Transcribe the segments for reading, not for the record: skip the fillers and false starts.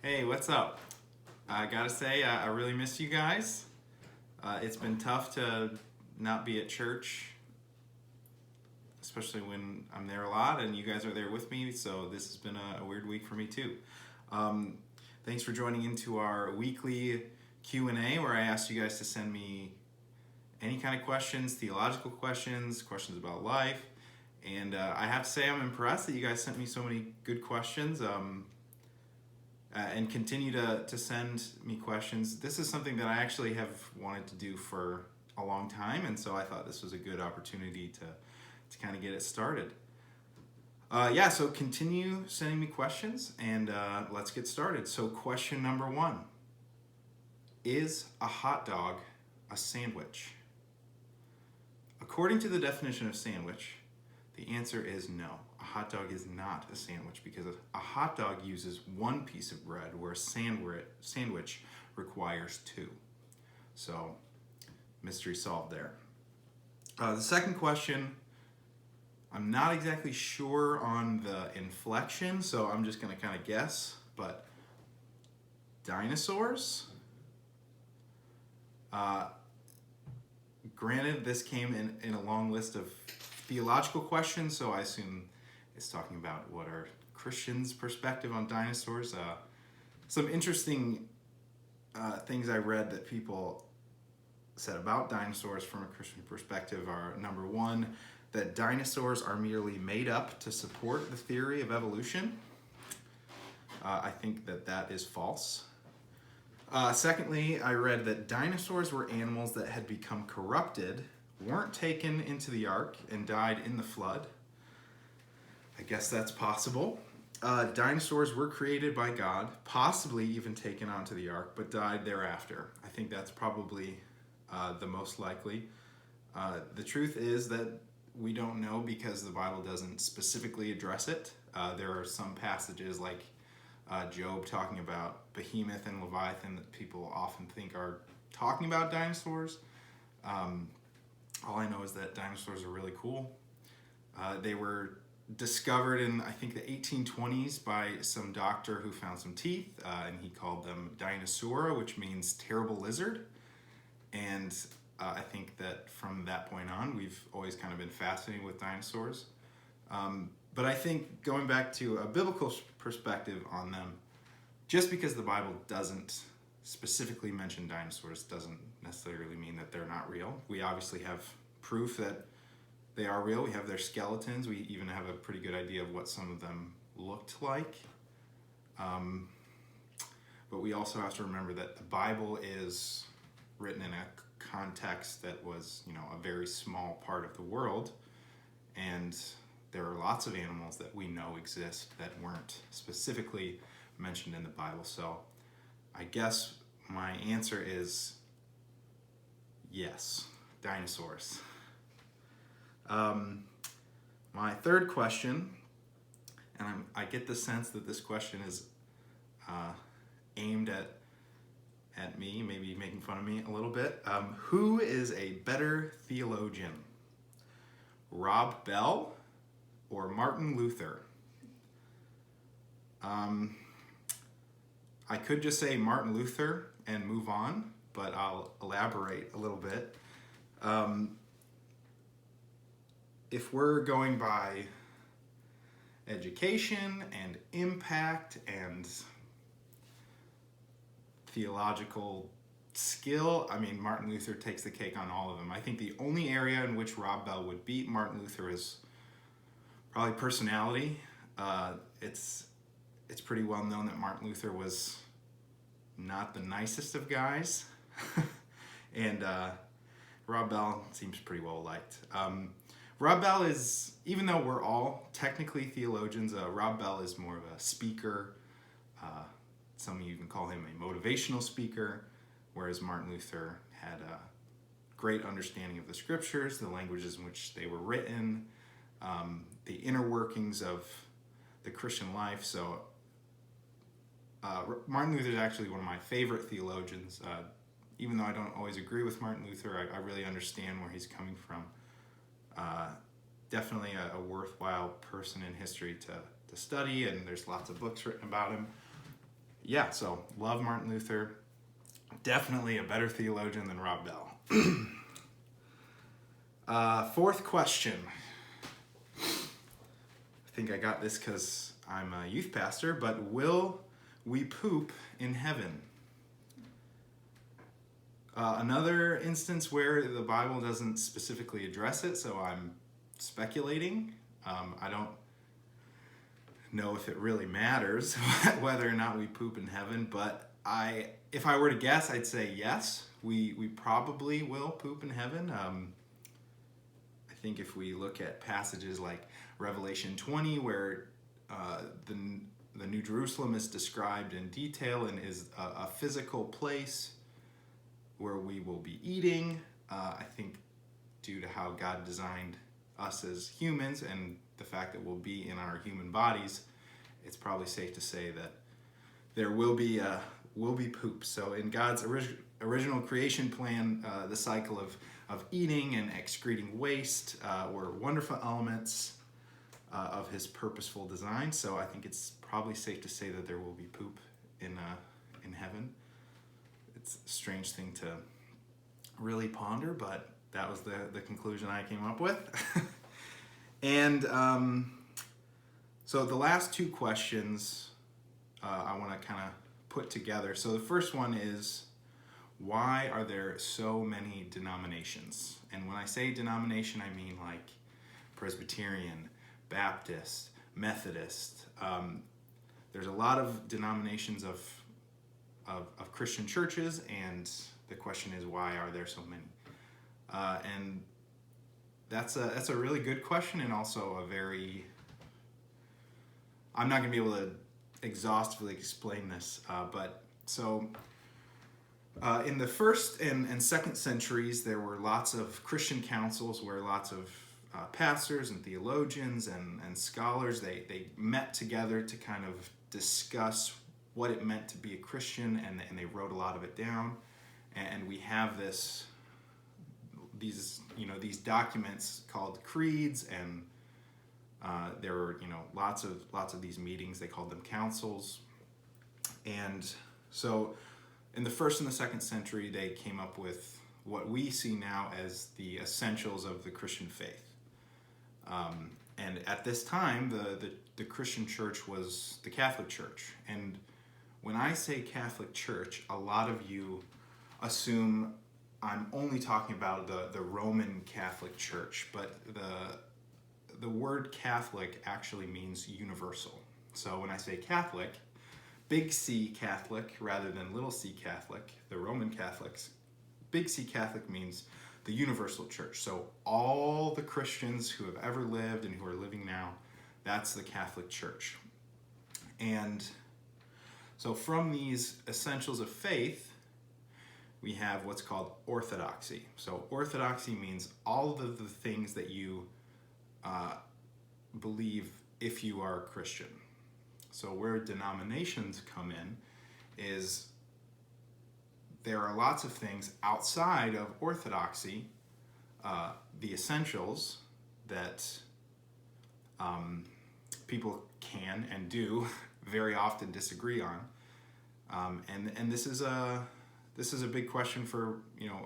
Hey, what's up? I gotta say, I really miss you guys. It's been tough to not be at church, especially when I'm there a lot and you guys are there with me, so this has been a weird week for me too. Um, Thanks for joining into our weekly Q&A where I asked you guys to send me any kind of questions, theological questions, questions about life. And I have to say I'm impressed that you guys sent me so many good questions. And continue to send me questions. This is something that I actually have wanted to do for a long time, and so I thought this was a good opportunity to kind of get it started. So continue sending me questions, and let's get started. So question number 1, is a hot dog a sandwich? According to the definition of sandwich, the answer is no. A hot dog is not a sandwich because a hot dog uses one piece of bread where a sandwich requires 2. So, mystery solved there. The second question, I'm not exactly sure on the inflection, so I'm just going to kind of guess, but dinosaurs? Granted, this came in a long list of theological questions, so I assume it's talking about what are Christians' perspective on dinosaurs. Some interesting things I read that people said about dinosaurs from a Christian perspective are, number 1, that dinosaurs are merely made up to support the theory of evolution. I think that is false. Secondly, I read that dinosaurs were animals that had become corrupted, weren't taken into the ark, and died in the flood. I guess that's possible. Dinosaurs were created by God, possibly even taken onto the ark, but died thereafter. I think that's probably the most likely. The truth is that we don't know because the Bible doesn't specifically address it. There are some passages like Job talking about Behemoth and Leviathan that people often think are talking about dinosaurs. All I know is that dinosaurs are really cool. They were discovered in, I think, the 1820s by some doctor who found some teeth, and he called them Dinosaura, which means terrible lizard. And I think that from that point on, we've always kind of been fascinated with dinosaurs. But I think going back to a biblical perspective on them, just because the Bible doesn't specifically mention dinosaurs doesn't necessarily mean that they're not real. We obviously have proof that they are real. We have their skeletons. We even have a pretty good idea of what some of them looked like. But we also have to remember that the Bible is written in a context that was, a very small part of the world. And there are lots of animals that we know exist that weren't specifically mentioned in the Bible. So I guess my answer is yes, dinosaurs. My third question, and I get the sense that this question is aimed at me, maybe making fun of me a little bit. Who is a better theologian? Rob Bell or Martin Luther? I could just say Martin Luther and move on, but I'll elaborate a little bit. If we're going by education and impact and theological skill, Martin Luther takes the cake on all of them. I think the only area in which Rob Bell would beat Martin Luther is probably personality. It's pretty well known that Martin Luther was not the nicest of guys, and Rob Bell seems pretty well liked. Rob Bell is, even though we're all technically theologians, Rob Bell is more of a speaker. Some even call him a motivational speaker, whereas Martin Luther had a great understanding of the scriptures, the languages in which they were written, the inner workings of the Christian life. So Martin Luther is actually one of my favorite theologians. Even though I don't always agree with Martin Luther, I really understand where he's coming from. Definitely a worthwhile person in history to study, and there's lots of books written about him. yeah, so love Martin Luther. Definitely a better theologian than Rob Bell. Fourth question. I think I got this because I'm a youth pastor, but will we poop in heaven? Another instance where the Bible doesn't specifically address it, so I'm speculating. I don't know if it really matters whether or not we poop in heaven, but if I were to guess, I'd say yes, we probably will poop in heaven. I think if we look at passages like Revelation 20, where the New Jerusalem is described in detail and is a physical place where we will be eating, I think due to how God designed us as humans and the fact that we'll be in our human bodies, it's probably safe to say that there will be poop. So in God's original creation plan, the cycle of eating and excreting waste were wonderful elements of his purposeful design. So I think it's probably safe to say that there will be poop in heaven. It's a strange thing to really ponder, but that was the conclusion I came up with. And so the last two questions I want to kind of put together. So the first one is, why are there so many denominations? And when I say denomination, I mean like Presbyterian, Baptist, Methodist. There's a lot of denominations of Christian churches, and the question is, why are there so many? And that's a really good question, and also a very, I'm not going to be able to exhaustively explain this, but so in the first and second centuries, there were lots of Christian councils where lots of pastors and theologians and scholars, they met together to kind of discuss what it meant to be a Christian, and they wrote a lot of it down. And we have these documents called creeds, and there were lots of these meetings. They called them councils. And so in the first and the second century, they came up with what we see now as the essentials of the Christian faith. And at this time, the Christian church was the Catholic Church. And when I say Catholic Church, a lot of you assume I'm only talking about the Roman Catholic Church, but the word Catholic actually means universal. So when I say Catholic, big C Catholic rather than little c Catholic, the Roman Catholics, big C Catholic means the universal church. So all the Christians who have ever lived and who are living now, that's the Catholic Church. And so from these essentials of faith, we have what's called orthodoxy. So orthodoxy means all of the things that you believe if you are a Christian. So where denominations come in is there are lots of things outside of orthodoxy, the essentials that people can and do very often disagree on, and this is a big question for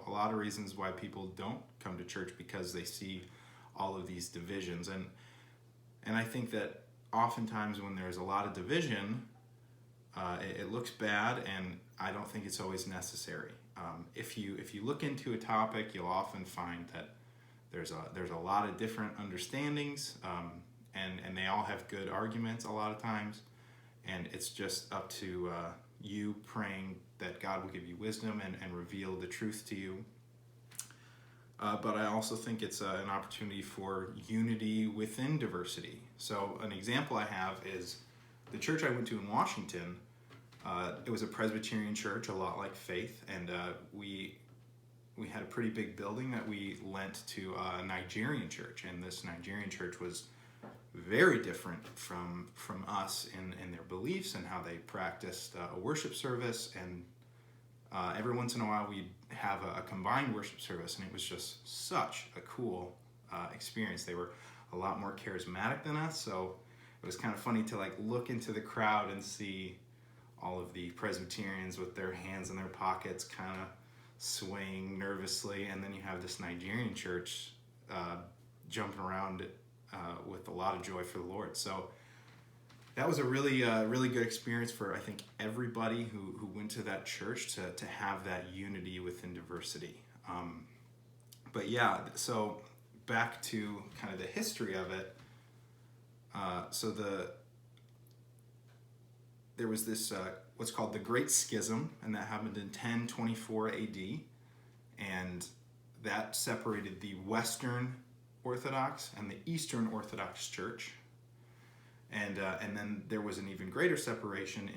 a lot of reasons why people don't come to church, because they see all of these divisions, and I think that oftentimes when there's a lot of division, it looks bad, and I don't think it's always necessary. If you look into a topic, you'll often find that there's a lot of different understandings, and they all have good arguments a lot of times, and it's just up to you praying that God will give you wisdom and reveal the truth to you. But I also think it's an opportunity for unity within diversity. So an example I have is the church I went to in Washington. It was a Presbyterian church, a lot like Faith, and we had a pretty big building that we lent to a Nigerian church, and this Nigerian church was very different from us in their beliefs and how they practiced a worship service, and every once in a while we'd have a combined worship service, and it was just such a cool experience. They were a lot more charismatic than us, so it was kind of funny to look into the crowd and see all of the Presbyterians with their hands in their pockets, kind of swaying nervously, and then you have this Nigerian church jumping around with a lot of joy for the Lord. So that was a really really good experience for, I think, everybody who went to that church to have that unity within diversity. But yeah, so back to kind of the history of it. So there was this what's called the Great Schism, and that happened in 1024 AD, and that separated the Western Orthodox and the Eastern Orthodox Church. And then there was an even greater separation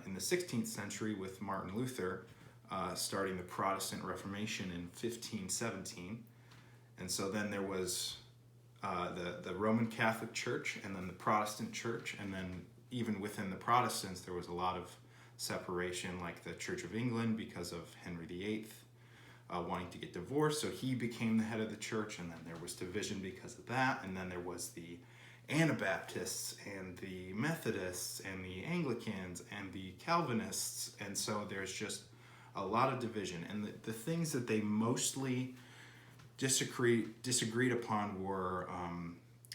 in the 16th century with Martin Luther starting the Protestant Reformation in 1517. And so then there was the Roman Catholic Church, and then the Protestant Church, and then even within the Protestants there was a lot of separation, like the Church of England, because of Henry VIII wanting to get divorced, so he became the head of the church, and then there was division because of that. And then there was the Anabaptists and the Methodists and the Anglicans and the Calvinists, and so there's just a lot of division. And the things that they mostly disagreed upon were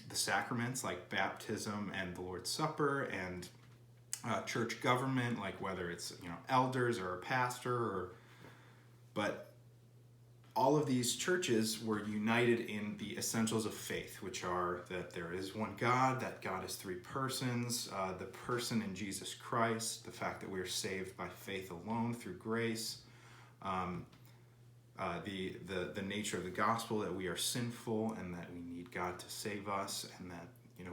the sacraments, like baptism and the Lord's Supper, and church government, like whether it's elders or a pastor, but all of these churches were united in the essentials of faith, which are that there is one God, that God is three persons, the person in Jesus Christ, the fact that we are saved by faith alone through grace, the nature of the gospel, that we are sinful and that we need God to save us, and that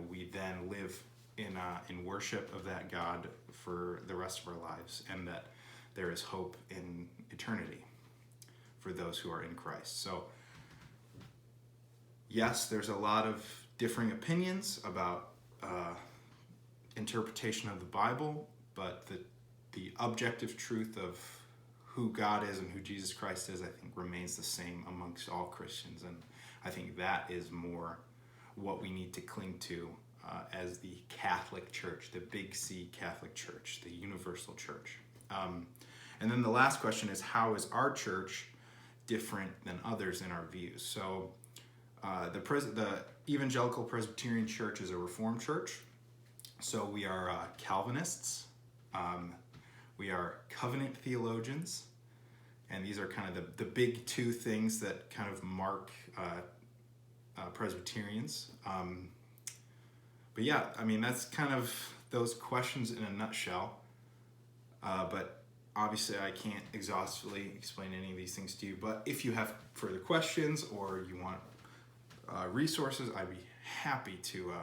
we then live in worship of that God for the rest of our lives, and that there is hope in eternity for those who are in Christ. So yes, there's a lot of differing opinions about interpretation of the Bible, but the objective truth of who God is and who Jesus Christ is, I think, remains the same amongst all Christians. And I think that is more what we need to cling to as the Catholic Church, the big C Catholic Church, the universal church. And then the last question is, how is our church different than others in our views? So the Evangelical Presbyterian Church is a Reformed church. So we are Calvinists. We are covenant theologians. And these are kind of the big two things that kind of mark Presbyterians. But yeah, I mean, that's kind of those questions in a nutshell. But obviously, I can't exhaustively explain any of these things to you. But if you have further questions or you want resources, I'd be happy to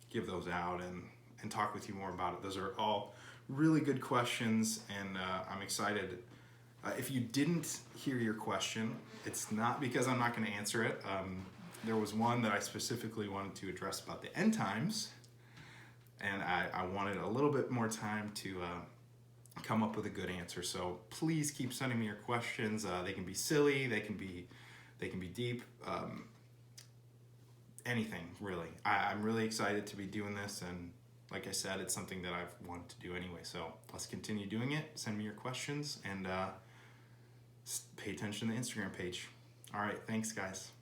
give those out and talk with you more about it. Those are all really good questions, and I'm excited. If you didn't hear your question, it's not because I'm not going to answer it. There was one that I specifically wanted to address about the end times, and I wanted a little bit more time to come up with a good answer. So please keep sending me your questions. They can be silly, they can be deep, anything really. I'm really excited to be doing this, and like I said, it's something that I've wanted to do anyway. So let's continue doing it. Send me your questions, and pay attention to the Instagram page. All right, thanks guys.